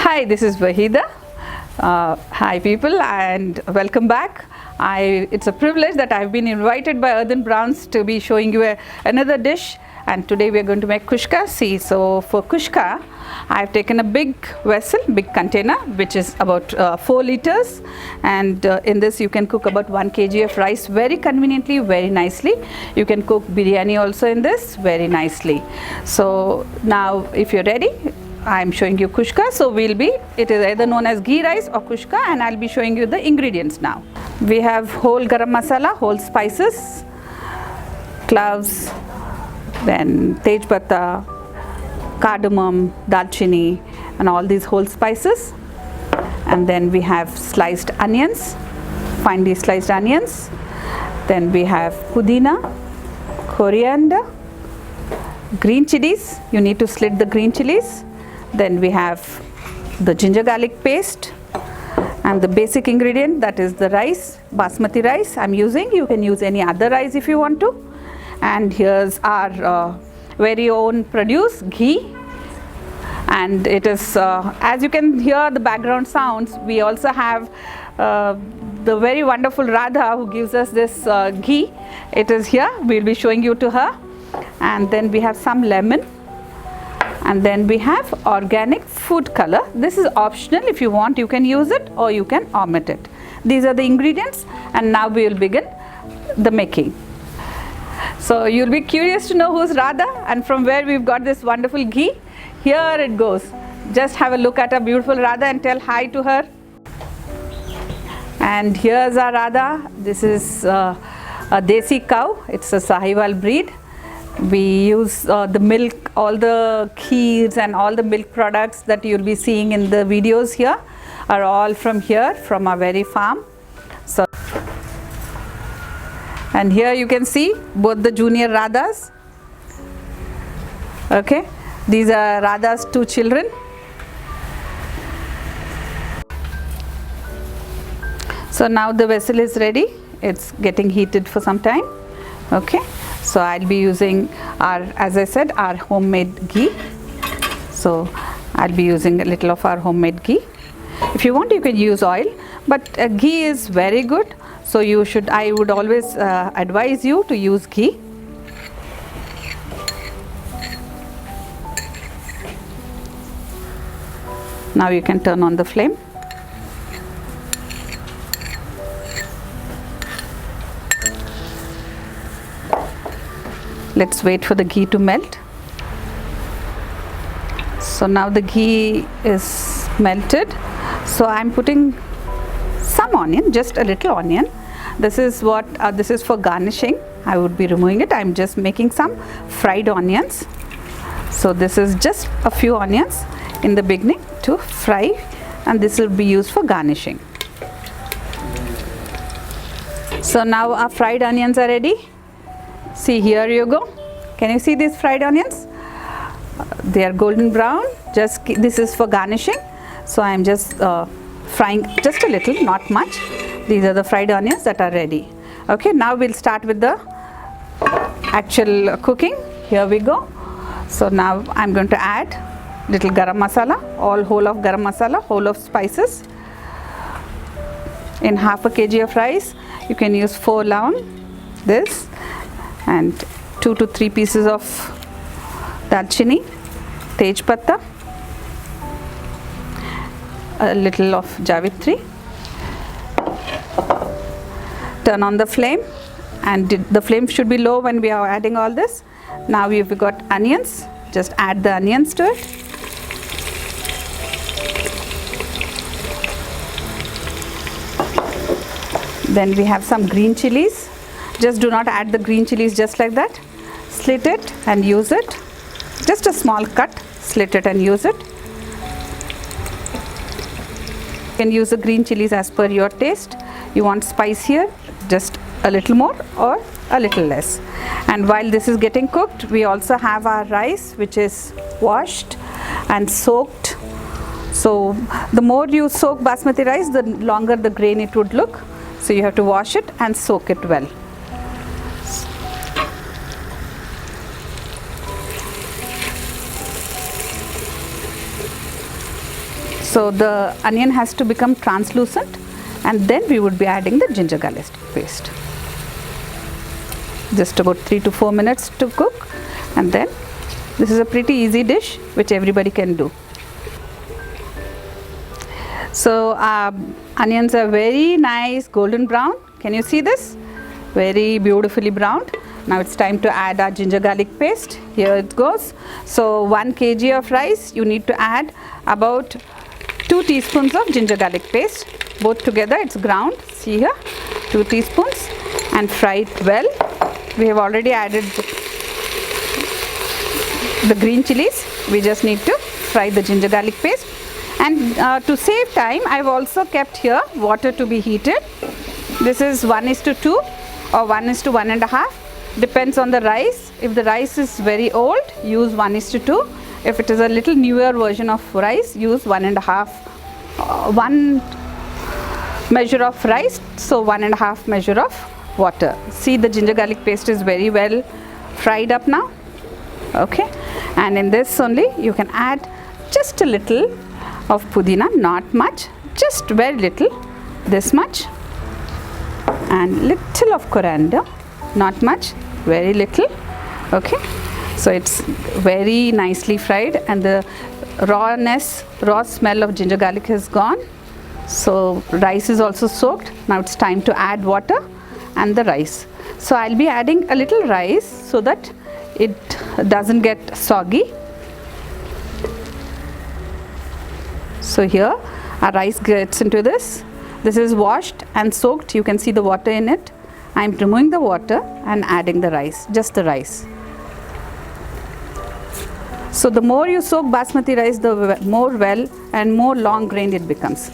Hi, this is Waheedha. Hi people and welcome back. It's a privilege that I've been invited by Earthen Browns to be showing you another dish, and today we are going to make kushka. See, so for kushka I've taken a big vessel, big container, which is about 4 liters, and in this you can cook about 1 kg of rice very conveniently, very nicely. You can cook biryani also in this very nicely. So now if you're ready, I'm showing you kushka. So it is either known as ghee rice or kushka, and I'll be showing you the ingredients now. We have whole garam masala, whole spices, cloves, then tejpata, cardamom, Dhalchini, and all these whole spices. And then we have sliced onions, finely sliced onions. Then we have pudina, coriander, green chilies. You need to slit the green chilies. Then we have the ginger garlic paste, and the basic ingredient, that is the rice, basmati rice I'm using. You can use any other rice if you want to. And here's our very own produce, ghee. And it is, as you can hear the background sounds, we also have the very wonderful Radha who gives us this ghee. It is here, we'll be showing you to her. And then we have some lemon. And then we have organic food color. This is optional. If you want, you can use it or you can omit it. These are the ingredients, and now we will begin the making. So you'll be curious to know who's Radha and from where we've got this wonderful ghee. Here it goes. Just have a look at our beautiful Radha and tell hi to her. And here's our Radha. This is a desi cow. It's a Sahiwal breed. We use the milk, all the kheers and all the milk products that you'll be seeing in the videos here are all from here, from our very farm. So, and here you can see both the junior Radhas. Okay, these are Radha's 2 children. So now the vessel is ready. It's getting heated for some time. Okay, so I'll be using our, as I said, our homemade ghee. So I'll be using a little of our homemade ghee. If you want, you can use oil, but ghee is very good. So I would always advise you to use ghee. Now you can turn on the flame. Let's wait for the ghee to melt. So now the ghee is melted. So I'm putting some onion, just a little onion. This is for garnishing. I would be removing it. I'm just making some fried onions. So this is just a few onions in the beginning to fry, and this will be used for garnishing. So now our fried onions are ready. See, here you go. Can you see these fried onions? They are golden brown. This is for garnishing. So I am just frying just a little, not much. These are the fried onions that are ready. Okay, now we'll start with the actual cooking. Here we go. So now I'm going to add little garam masala, all whole of garam masala, whole of spices. In half a kg of rice, you can use 4 lavang, this, and 2 to 3 pieces of Dhalchini, tejpata, a little of javitri. Turn on the flame, and the flame should be low when we are adding all this. Now we've got onions. Just add the onions to it. Then we have some green chilies. Just do not add the green chilies just like that. Slit it and use it. Just a small cut, slit it and use it. You can use the green chilies as per your taste. You want spice here, just a little more or a little less. And while this is getting cooked, we also have our rice, which is washed and soaked. So the more you soak basmati rice, the longer the grain it would look. So you have to wash it and soak it well. So the onion has to become translucent, and then we would be adding the ginger garlic paste. Just about 3 to 4 minutes to cook, and then this is a pretty easy dish which everybody can do. So our onions are very nice golden brown. Can you see this? Very beautifully browned. Now it's time to add our ginger garlic paste. Here it goes. So 1 kg of rice, you need to add about 2 teaspoons of ginger garlic paste. Both together it's ground. See here, 2 teaspoons, and fry it well. We have already added the green chilies. We just need to fry the ginger garlic paste. And to save time, I've also kept here water to be heated. This is 1:2 or 1:1.5. Depends on the rice. If the rice is very old, use 1:2. If it is a little newer version of rice, use 1.5. 1 measure of rice, so 1.5 measure of water. See, the ginger garlic paste is very well fried up now. Okay, and in this only you can add just a little of pudina, not much, just very little, this much, and little of coriander, not much, very little. Okay, so it's very nicely fried, and the raw smell of ginger garlic is gone. So rice is also soaked. Now it's time to add water and the rice. So I'll be adding a little rice so that it doesn't get soggy. So here our rice gets into this. This is washed and soaked. You can see the water in it. I'm removing the water and adding the rice, just the rice. So the more you soak basmati rice, the more well and more long grained it becomes.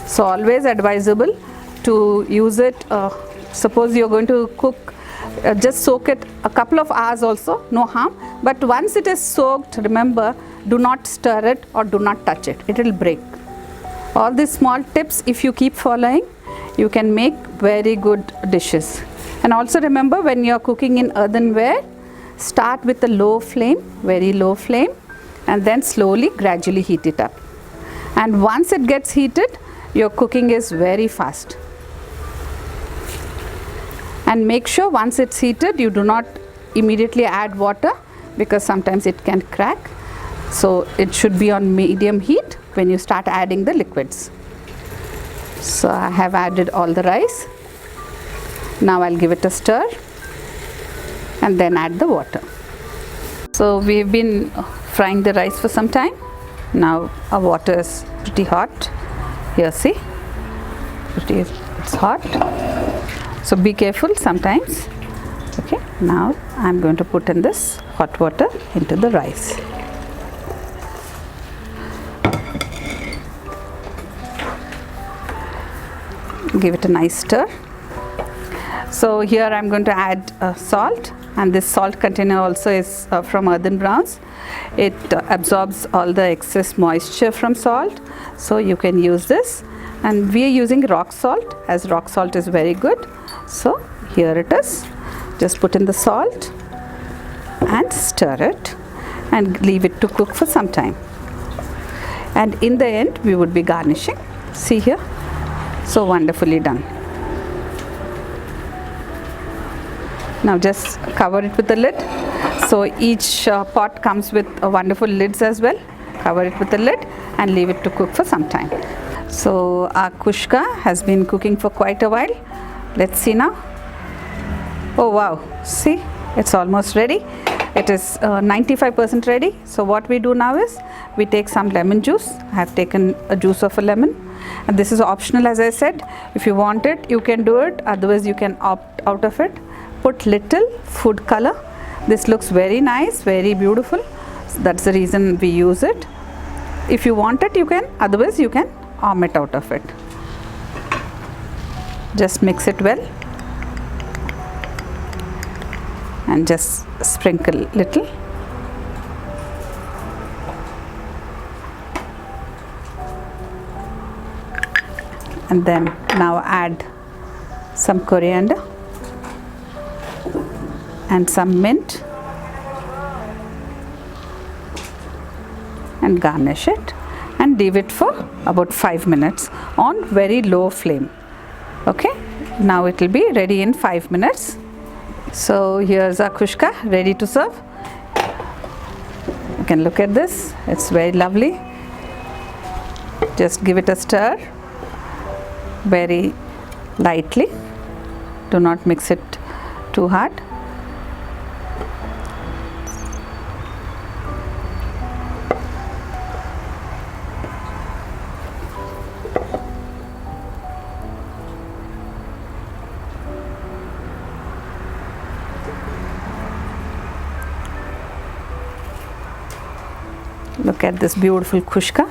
So always advisable to use it. Suppose you're going to cook, just soak it a couple of hours also, no harm. But once it is soaked, remember, do not stir it or do not touch it. It will break. All these small tips, if you keep following, you can make very good dishes. And also remember, when you're cooking in earthenware, start with a low flame, very low flame, and then slowly, gradually heat it up. And once it gets heated, your cooking is very fast. And make sure once it's heated, you do not immediately add water, because sometimes it can crack. So it should be on medium heat when you start adding the liquids. So I have added all the rice. Now I'll give it a stir and then add the water. So we've been frying the rice for some time. Now our water is pretty hot. Here, see, it's hot. So be careful sometimes. Okay, now I'm going to put in this hot water into the rice. Give it a nice stir. So here I'm going to add salt, and this salt container also is from Earthen Browns. It absorbs all the excess moisture from salt, so you can use this. And we are using rock salt, as rock salt is very good. So here it is. Just put in the salt and stir it and leave it to cook for some time. And in the end, we would be garnishing. See here, so wonderfully done. Now just cover it with the lid. So each pot comes with wonderful lids as well. Cover it with the lid and leave it to cook for some time. So our kushka has been cooking for quite a while. Let's see now. Oh wow, see, it's almost ready. It is 95% ready. So what we do now is we take some lemon juice. I have taken a juice of a lemon, and this is optional, as I said. If you want it, you can do it. Otherwise, you can opt out of it. Put little food color. This looks very nice, very beautiful. So that's the reason we use it. If you want it, you can. Otherwise, you can omit out of it. Just mix it well and just sprinkle little. And then now add some coriander and some mint and garnish it and and leave it for about 5 minutes on very low flame. Okay, now it will be ready in 5 minutes. So here's our kushka ready to serve. You can look at this, it's very lovely. Just give it a stir very lightly, do not mix it too hard. Look at this beautiful kushka.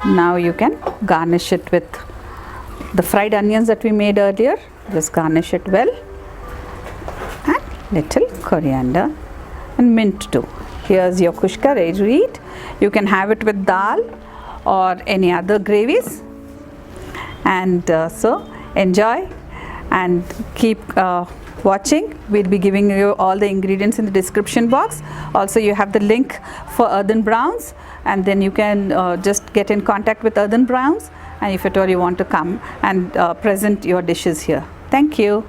Now you can garnish it with the fried onions that we made earlier. Just garnish it well, and little coriander and mint too. Here's your kushka ready to eat. You can have it with dal or any other gravies, and so enjoy and keep watching. We'll be giving you all the ingredients in the description box. Also, you have the link for Earthen Browns, and then you can just get in contact with Earthen Browns, and if at all you want to come and present your dishes here. Thank you.